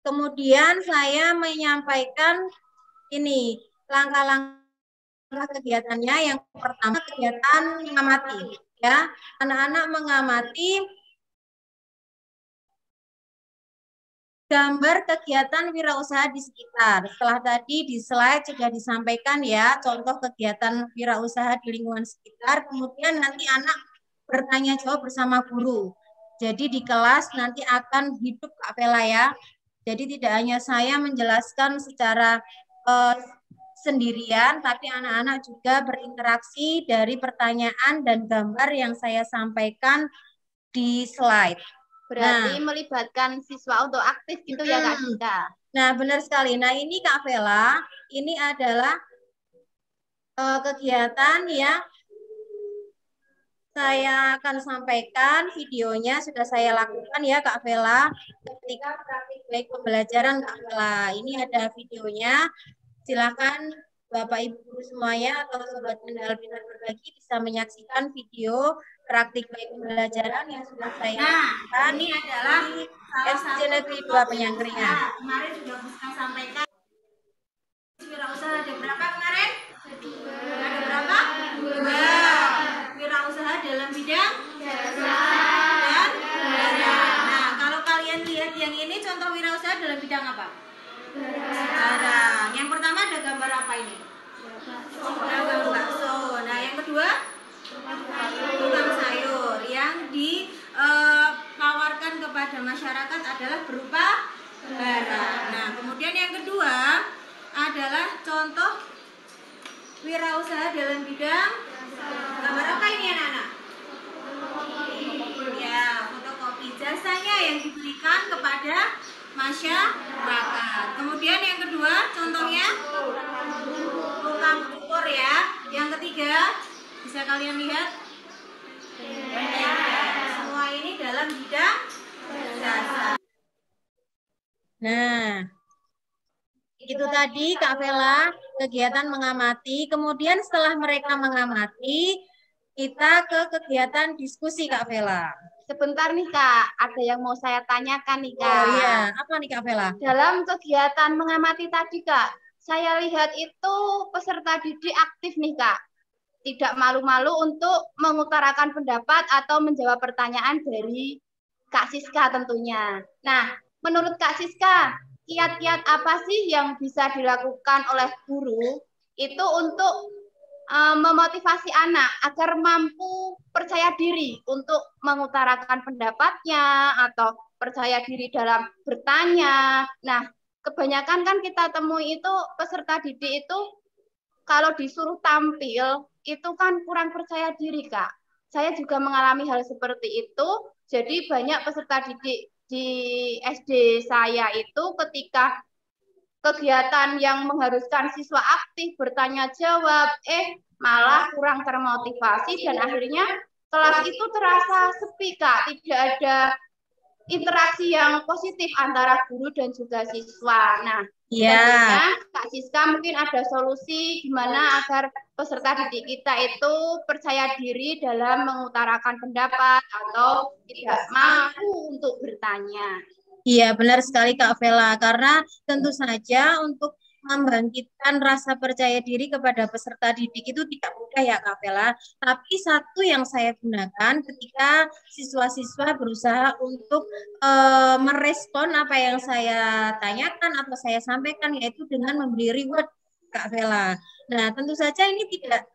kemudian saya menyampaikan ini langkah-langkah kegiatannya. Yang pertama kegiatan mengamati, ya, anak-anak mengamati gambar kegiatan wirausaha di sekitar. Setelah tadi di slide sudah disampaikan ya contoh kegiatan wirausaha di lingkungan sekitar. Kemudian nanti anak bertanya jawab bersama guru. Jadi di kelas nanti akan hidup Kak Vela ya. Jadi tidak hanya saya menjelaskan secara sendirian, tapi anak-anak juga berinteraksi dari pertanyaan dan gambar yang saya sampaikan di slide. Berarti melibatkan siswa untuk aktif gitu ya Kak Siska. Nah, benar sekali. Nah, ini Kak Vela, ini adalah kegiatan ya. Saya akan sampaikan videonya, sudah saya lakukan ya Kak Vela ketika praktik baik pembelajaran Kak Vela. Ini ada videonya. Silakan Bapak Ibu guru semuanya atau Sobat Kendal Pintar Berbagi bisa menyaksikan video praktik baik pembelajaran yang sudah saya lakukan. Ini adalah SD Negeri 2 Penyangkringan. Kemarin sudah saya sampaikan. Wirausaha ada berapa kemarin? Ada berapa? 2. Wirausaha dalam bidang jasa dan barang. Nah, kalau kalian lihat yang ini contoh wirausaha dalam bidang apa? Barang. Yang pertama ada gambar apa ini? Dagang bakso. Nah, yang kedua tukang sayur. Yang ditawarkan kepada masyarakat adalah berupa barang. Nah, kemudian wirausaha dalam bidang gambar apa ini anak-anak? Ya, fotokopi. Jasanya yang diberikan kepada masyarakat. Kemudian yang kedua, contohnya tukang ukur ya. Yang ketiga, bisa kalian lihat? Semua ini dalam bidang jasa. Nah, itu tadi Kak Vela, kegiatan mengamati. Kemudian setelah mereka mengamati, kita ke kegiatan diskusi Kak Vela. Sebentar nih Kak, ada yang mau saya tanyakan nih Kak. Oh iya, apa nih Kak Vela? Dalam kegiatan mengamati tadi Kak, saya lihat itu peserta didik aktif nih Kak. Tidak malu-malu untuk mengutarakan pendapat atau menjawab pertanyaan dari Kak Siska tentunya. Nah, menurut Kak Siska, kiat-kiat apa sih yang bisa dilakukan oleh guru itu untuk memotivasi anak agar mampu percaya diri untuk mengutarakan pendapatnya atau percaya diri dalam bertanya. Nah, kebanyakan kan kita temui itu peserta didik itu kalau disuruh tampil itu kan kurang percaya diri, Kak. Saya juga mengalami hal seperti itu. Jadi banyak peserta didik di SD saya itu ketika kegiatan yang mengharuskan siswa aktif bertanya jawab, malah kurang termotivasi dan akhirnya kelas itu terasa sepi Kak, tidak ada interaksi yang positif antara guru dan juga siswa. Nah, tentunya Kak Siska mungkin ada solusi gimana agar peserta didik kita itu percaya diri dalam mengutarakan pendapat atau tidak mampu untuk bertanya. Iya, benar sekali Kak Vela, karena tentu saja untuk membangkitkan rasa percaya diri kepada peserta didik itu tidak mudah ya Kak Vela. Tapi satu yang saya gunakan ketika siswa-siswa berusaha untuk merespon apa yang saya tanyakan atau saya sampaikan, yaitu dengan memberi reward Kak Vela. Nah, tentu saja ini tidak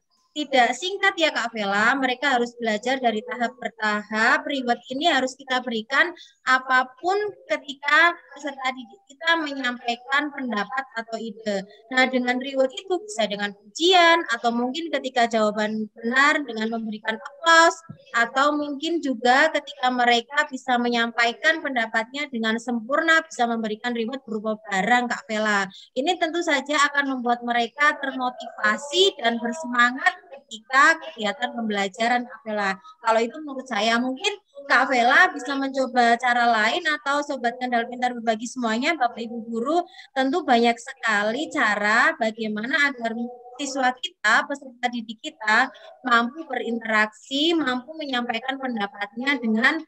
singkat ya Kak Vela, mereka harus belajar dari tahap bertahap. Reward ini harus kita berikan apapun ketika peserta didik kita menyampaikan pendapat atau ide. Nah, dengan reward itu bisa dengan pujian atau mungkin ketika jawaban benar dengan memberikan aplaus, atau mungkin juga ketika mereka bisa menyampaikan pendapatnya dengan sempurna bisa memberikan reward berupa barang Kak Vela. Ini tentu saja akan membuat mereka termotivasi dan bersemangat ketika kegiatan pembelajaran Kak Vela. Kalau itu menurut saya, mungkin Kak Vela bisa mencoba cara lain atau Sobat Kendal Pintar berbagi semuanya, Bapak Ibu Guru, tentu banyak sekali cara bagaimana agar siswa kita, peserta didik kita mampu berinteraksi, mampu menyampaikan pendapatnya dengan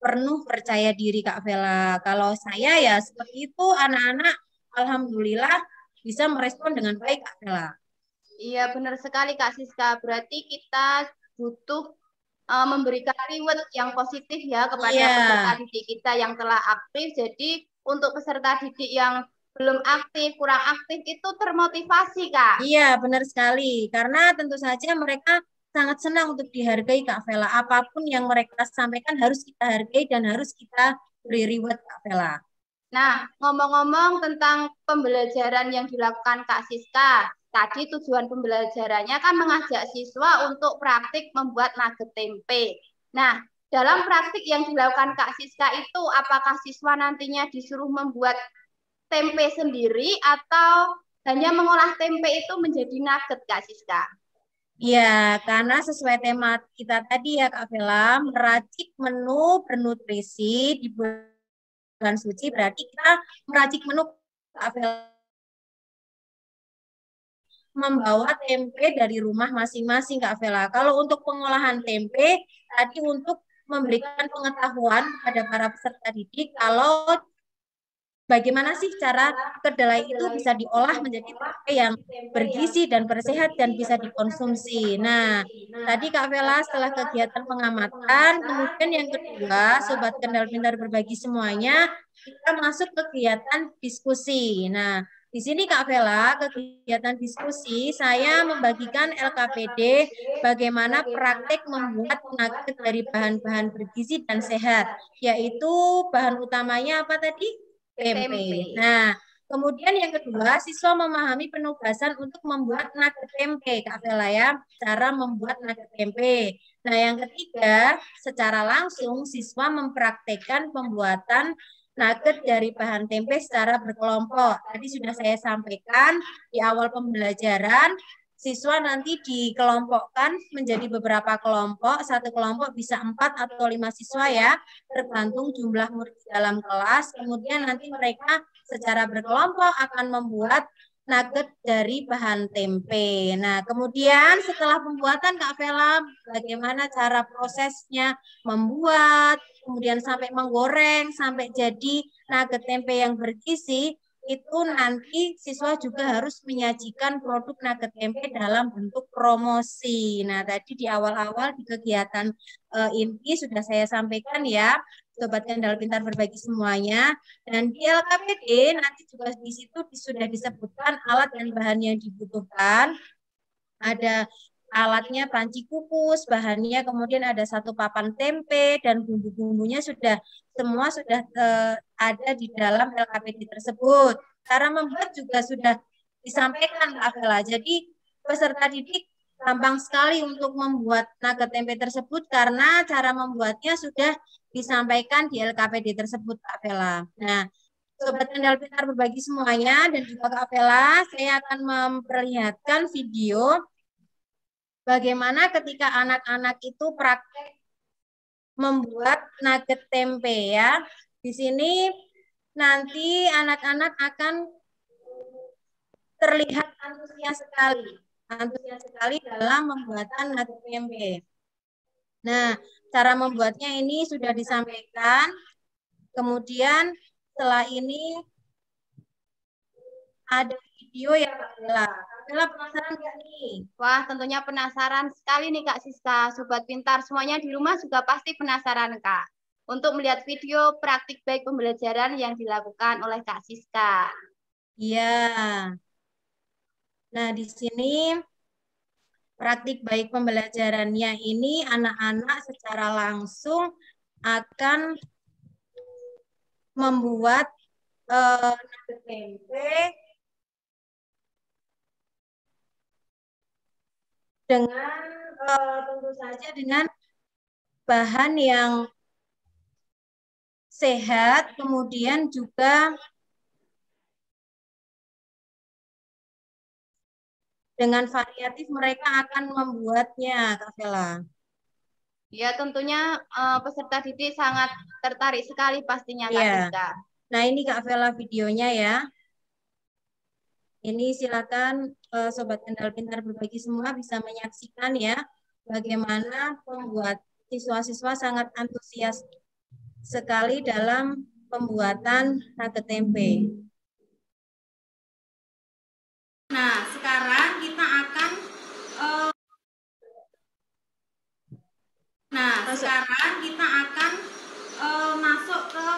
penuh percaya diri Kak Vela. Kalau saya ya seperti itu, anak-anak alhamdulillah bisa merespon dengan baik Kak Vela. Iya, benar sekali Kak Siska. Berarti kita butuh memberikan reward yang positif ya kepada peserta didik kita yang telah aktif. Jadi untuk peserta didik yang belum aktif, kurang aktif itu termotivasi Kak. Iya, benar sekali. Karena tentu saja mereka sangat senang untuk dihargai Kak Vela. Apapun yang mereka sampaikan harus kita hargai dan harus kita beri reward Kak Vela. Nah, ngomong-ngomong tentang pembelajaran yang dilakukan Kak Siska, tadi tujuan pembelajarannya kan mengajak siswa untuk praktik membuat nugget tempe. Nah, dalam praktik yang dilakukan Kak Siska itu, apakah siswa nantinya disuruh membuat tempe sendiri atau hanya mengolah tempe itu menjadi nugget Kak Siska? Iya, karena sesuai tema kita tadi ya Kak Vela, meracik menu bernutrisi di bulan suci, berarti kita meracik menu Kak Vela, membawa tempe dari rumah masing-masing Kak Vela. Kalau untuk pengolahan tempe, tadi untuk memberikan pengetahuan kepada para peserta didik kalau bagaimana sih cara kedelai itu bisa diolah menjadi tempe yang bergizi dan bersehat dan bisa dikonsumsi. Nah, tadi Kak Vela setelah kegiatan pengamatan, kemudian yang kedua, Sobat Kendal Pintar berbagi semuanya, kita masuk ke kegiatan diskusi. Nah, di sini Kak Vela, kegiatan diskusi, saya membagikan LKPD bagaimana praktek membuat nugget dari bahan-bahan bergizi dan sehat, yaitu bahan utamanya apa tadi? Tempe. Nah, Kemudian yang kedua, siswa memahami penugasan untuk membuat nugget tempe, Kak Vela ya, cara membuat nugget tempe. Nah, yang ketiga, secara langsung siswa mempraktekkan pembuatan nugget dari bahan tempe secara berkelompok. Tadi sudah saya sampaikan di awal pembelajaran, siswa nanti dikelompokkan menjadi beberapa kelompok. Satu kelompok bisa 4 atau 5 siswa ya, tergantung jumlah murid dalam kelas. Kemudian nanti mereka secara berkelompok akan membuat nugget dari bahan tempe. Nah, kemudian setelah pembuatan Kak Vela, bagaimana cara prosesnya membuat, kemudian sampai menggoreng, sampai jadi nugget tempe yang bergizi, itu nanti siswa juga harus menyajikan produk nugget tempe dalam bentuk promosi. Nah, tadi di awal-awal di kegiatan inti sudah saya sampaikan ya, Sobat Kendal Pintar Berbagi semuanya. Dan di LKPD nanti juga di situ sudah disebutkan alat dan bahan yang dibutuhkan. Ada alatnya panci kukus, bahannya kemudian ada 1 papan tempe dan bumbu-bumbunya semua sudah ada di dalam LKPD tersebut. Cara membuat juga sudah disampaikan Kak Vela. Jadi peserta didik gampang sekali untuk membuat nugget tempe tersebut karena cara membuatnya sudah disampaikan di LKPD tersebut Kak Vela. Nah, Sobat Kendal Pintar Berbagi semuanya dan juga Kak Vela, saya akan memperlihatkan video bagaimana ketika anak-anak itu praktek membuat nugget tempe ya. Di sini nanti anak-anak akan terlihat antusias sekali dalam membuatan nugget tempe. Nah, cara membuatnya ini sudah disampaikan. Kemudian setelah ini ada video ya Kak Vela. Kak Vela penasaran nggak nih? Wah, tentunya penasaran sekali nih Kak Siska. Sobat Pintar semuanya di rumah juga pasti penasaran Kak. Untuk melihat video praktik baik pembelajaran yang dilakukan oleh Kak Siska. Iya. Nah, di sini praktik baik pembelajarannya ini anak-anak secara langsung akan membuat nugget tempe dengan tentu saja dengan bahan yang sehat, kemudian juga dengan variatif mereka akan membuatnya, Kak Vela. Ya, tentunya peserta didik sangat tertarik sekali pastinya Kak Siska. Nah, ini Kak Vela videonya ya. Ini silakan Sobat Kendal Pintar Berbagi semua bisa menyaksikan ya bagaimana membuat siswa-siswa sangat antusias sekali dalam pembuatan nugget tempe. Nah, sekarang kita akan masuk ke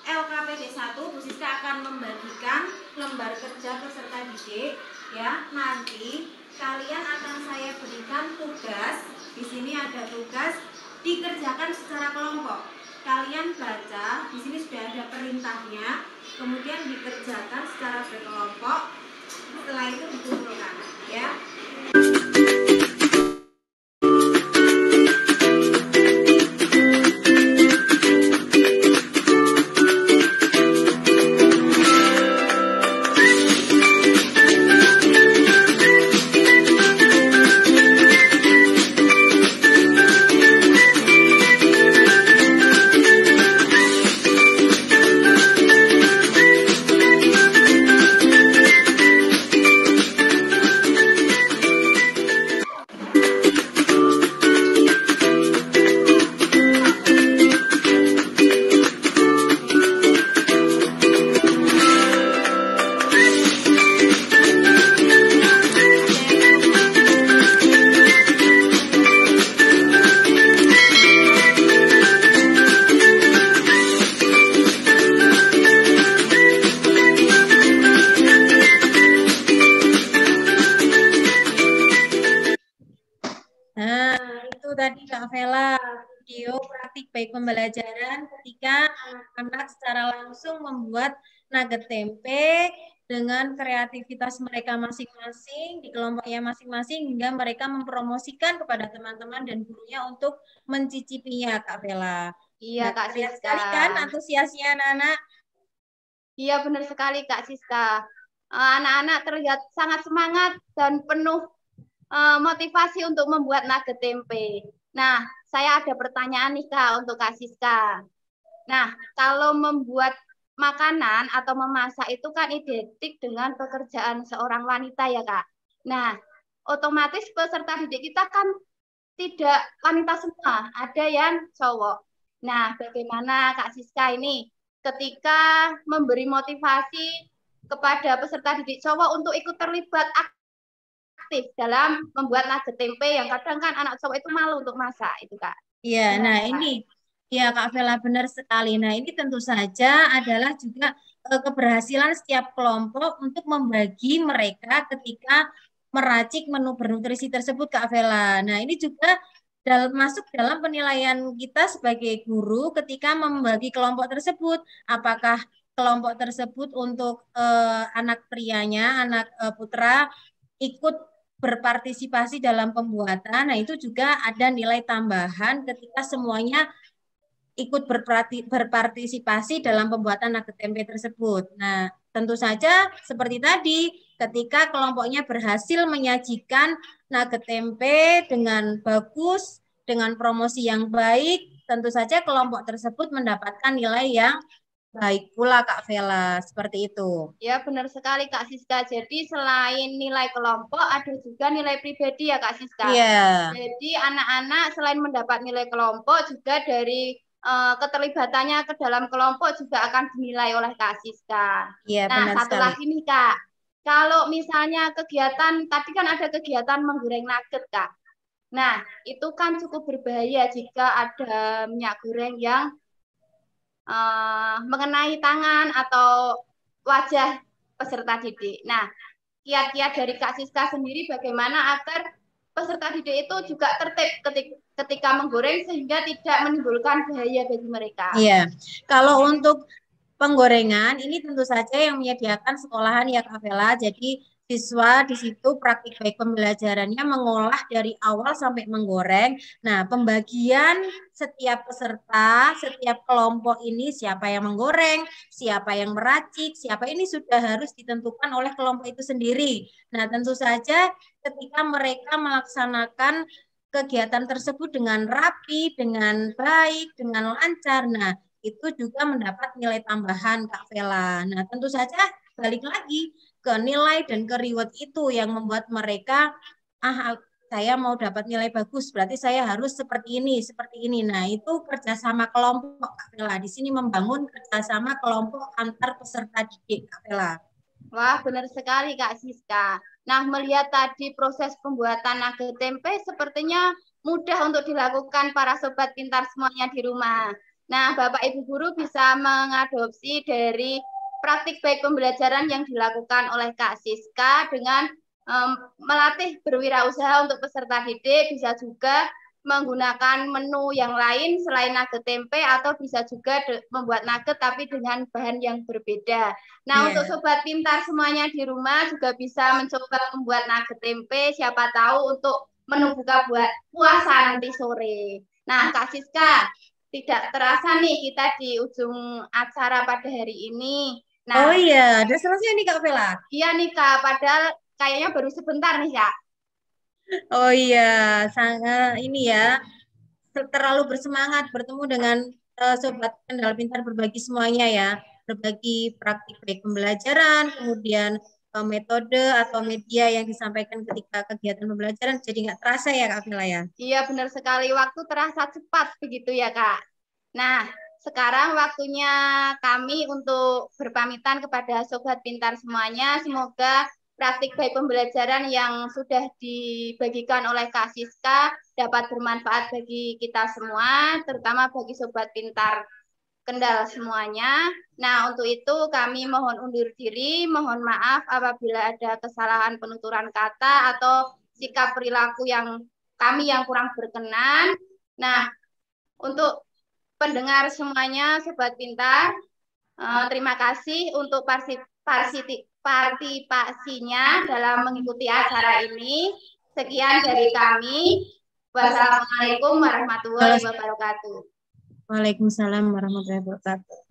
LKPD 1. Bu Siska akan membagikan lembar kerja peserta didik ya. Nanti kalian akan saya berikan tugas. Di sini ada tugas dikerjakan secara kelompok. Kalian baca, di sini sudah ada perintahnya, kemudian dikerjakan secara berkelompok. Setelah itu dikumpulkan ya. video praktik baik pembelajaran ketika anak-anak secara langsung membuat nugget tempe dengan kreativitas mereka masing-masing di kelompoknya masing-masing hingga mereka mempromosikan kepada teman-teman dan gurunya untuk mencicipinya, Kak Bella. Iya, Nah, Kak terlihat Siska. sekali kan antusiasnya anak-anak. Iya, benar sekali, Kak Siska. Anak-anak terlihat sangat semangat dan penuh motivasi untuk membuat nugget tempe. Nah, saya ada pertanyaan nih, Kak, untuk Kak Siska. Nah, kalau membuat makanan atau memasak itu kan identik dengan pekerjaan seorang wanita ya, Kak. Nah, otomatis peserta didik kita kan tidak wanita semua, ada yang cowok. Nah, bagaimana Kak Siska ini ketika memberi motivasi kepada peserta didik cowok untuk ikut terlibat aktif dalam membuat nugget tempe yang kadang kan anak cowok itu malu untuk masak itu, Kak. Iya, Gimana, nah Kak? ini ya Kak Vela benar sekali. Nah, ini tentu saja adalah juga keberhasilan setiap kelompok untuk membagi mereka ketika meracik menu bernutrisi tersebut, Kak Vela. Nah, ini juga masuk dalam penilaian kita sebagai guru ketika membagi kelompok tersebut. Apakah kelompok tersebut untuk anak prianya, anak putra ikut berpartisipasi dalam pembuatan. Nah, itu juga ada nilai tambahan ketika semuanya ikut berpartisipasi dalam pembuatan nugget tempe tersebut. Nah, tentu saja seperti tadi, ketika kelompoknya berhasil menyajikan nugget tempe dengan bagus, dengan promosi yang baik, tentu saja kelompok tersebut mendapatkan nilai yang baik pula, Kak Vela, seperti itu. Ya, benar sekali Kak Siska. Jadi selain nilai kelompok, ada juga nilai pribadi ya Kak Siska. Iya. Jadi anak-anak selain mendapat nilai kelompok, juga dari keterlibatannya ke dalam kelompok juga akan dinilai oleh Kak Siska. Iya, Nah, benar satu sekali. lagi nih Kak. Kalau misalnya kegiatan, tadi kan ada kegiatan menggoreng nugget Kak. Nah, itu kan cukup berbahaya jika ada minyak goreng yang mengenai tangan atau wajah peserta didik. Nah, kiat-kiat dari Kak Siska sendiri bagaimana agar peserta didik itu juga tertib ketika menggoreng sehingga tidak menimbulkan bahaya bagi mereka. Iya, kalau untuk penggorengan ini tentu saja yang menyediakan sekolahan ya Kak Vela. Jadi siswa di situ praktik baik pembelajarannya mengolah dari awal sampai menggoreng. Nah, pembagian setiap peserta, setiap kelompok ini siapa yang menggoreng, siapa yang meracik, siapa ini sudah harus ditentukan oleh kelompok itu sendiri. Nah, tentu saja ketika mereka melaksanakan kegiatan tersebut dengan rapi, dengan baik, dengan lancar. Nah, itu juga mendapat nilai tambahan Kak Vela. Nah, tentu saja balik lagi ke nilai dan ke reward itu yang membuat mereka saya mau dapat nilai bagus, berarti saya harus seperti ini, seperti ini. Nah, itu kerjasama kelompok Kak Vela. Di sini membangun kerjasama kelompok antar peserta didik Kak Vela. Wah, benar sekali Kak Siska. Nah, melihat tadi proses pembuatan nugget tempe sepertinya mudah untuk dilakukan para sobat pintar semuanya di rumah. Nah, Bapak Ibu Guru bisa mengadopsi dari praktik baik pembelajaran yang dilakukan oleh Kak Siska dengan melatih berwirausaha untuk peserta didik, bisa juga menggunakan menu yang lain selain nugget tempe atau bisa juga membuat nugget tapi dengan bahan yang berbeda. Nah, untuk sobat pintar semuanya di rumah juga bisa mencoba membuat nugget tempe, siapa tahu untuk menu buka buat puasa nanti sore. Nah, Kak Siska, tidak terasa nih kita di ujung acara pada hari ini. Nah, oh iya, udah selesai nih Kak Vela? Iya nih Kak, padahal kayaknya baru sebentar nih Kak. Oh iya, sangat ini ya, terlalu bersemangat bertemu dengan sobat Kendal Pintar berbagi semuanya ya, berbagi praktik baik pembelajaran, kemudian metode atau media yang disampaikan ketika kegiatan pembelajaran, jadi nggak terasa ya Kak Vela ya? Iya benar sekali, waktu terasa cepat begitu ya Kak. Nah, sekarang waktunya kami untuk berpamitan kepada sobat pintar semuanya. Semoga praktik baik pembelajaran yang sudah dibagikan oleh Kak Siska dapat bermanfaat bagi kita semua, terutama bagi sobat pintar Kendal semuanya. Nah, untuk itu kami mohon undur diri, mohon maaf apabila ada kesalahan penuturan kata atau sikap perilaku yang kami yang kurang berkenan. Nah, Untuk pendengar semuanya, Sobat Pintar, terima kasih untuk partisipasinya dalam mengikuti acara ini. Sekian dari kami. Wassalamualaikum warahmatullahi wabarakatuh. Waalaikumsalam warahmatullahi wabarakatuh.